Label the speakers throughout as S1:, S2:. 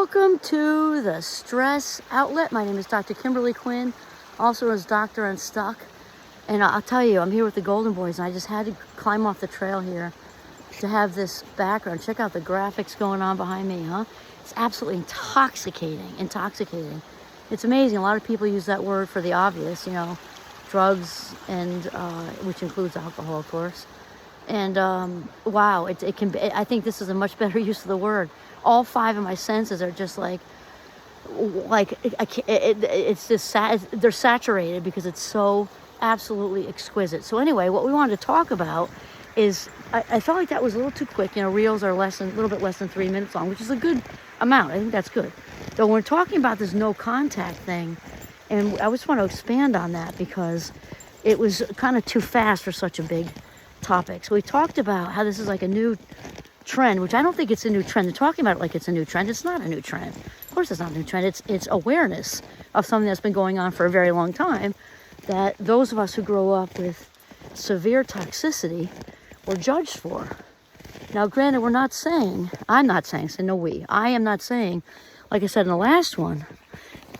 S1: Welcome to the Stress Outlet. My name is Dr. Kimberly Quinn, also as Dr. Unstuck. And I'll tell you, I'm here with the Golden Boys, and I just had to climb off the trail here to have this background. Check out the graphics going on behind me, huh? It's absolutely intoxicating. It's amazing. A lot of people use that word for the obvious, drugs, and which includes alcohol, of course. And wow, it can be. I think this is a much better use of the word. All five of my senses are just like it's just they're saturated because it's so absolutely exquisite. So anyway, what we wanted to talk about is I felt like that was a little too quick. Reels are a little bit less than 3 minutes long, which is a good amount. I think that's good. So when we're talking about this no contact thing, and I just want to expand on that because it was kind of too fast for such a big topic. So we talked about how this is like a new trend, which I don't think it's a new trend. They're talking about it like it's a new trend. It's not a new trend. Of course it's not a new trend. It's awareness of something that's been going on for a very long time, that those of us who grow up with severe toxicity were judged for. Now, granted, I am not saying, I am not saying, like I said in the last one,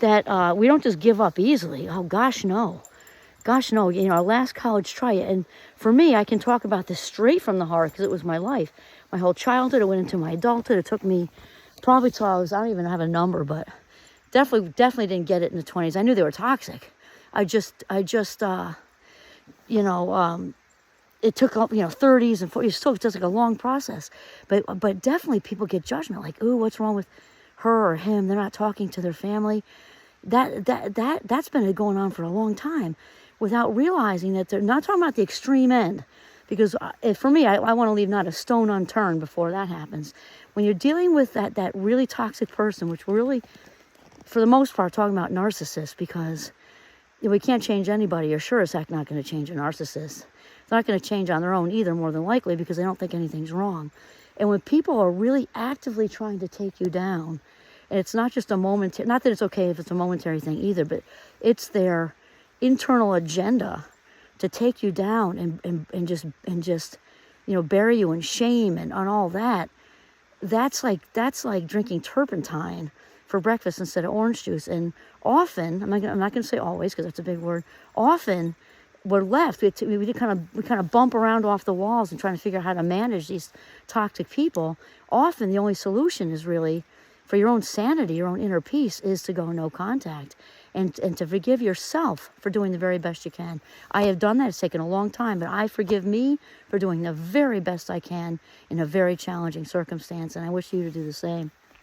S1: that we don't just give up easily. Oh, gosh, no. Our last college try. And for me, I can talk about this straight from the heart because it was my life. My whole childhood, it went into my adulthood. It took me probably till I don't even have a number, but definitely didn't get it in the 20s. I knew they were toxic. It took, 30s and 40s. Still, it's just like a long process. But definitely people get judgment, like, ooh, what's wrong with her or him? They're not talking to their family. That's been going on for a long time, without realizing that they're not talking about the extreme end. Because for me, I want to leave not a stone unturned before that happens. When you're dealing with that really toxic person, which we're really, for the most part, talking about narcissists, because we can't change anybody. You're sure as heck not going to change a narcissist. They're not going to change on their own either, more than likely, because they don't think anything's wrong. And when people are really actively trying to take you down, and it's not just a momentary, not that it's okay if it's a momentary thing either, but it's their internal agenda to take you down and just bury you in shame and on all that. That's like drinking turpentine for breakfast instead of orange juice. And often, I'm not going to say always because that's a big word. Often, we're left. We kind of bump around off the walls and trying to figure out how to manage these toxic people. Often, the only solution is really, for your own sanity, your own inner peace, is to go no contact and to forgive yourself for doing the very best you can. I have done that. It's taken a long time, but I forgive me for doing the very best I can in a very challenging circumstance, and I wish you to do the same.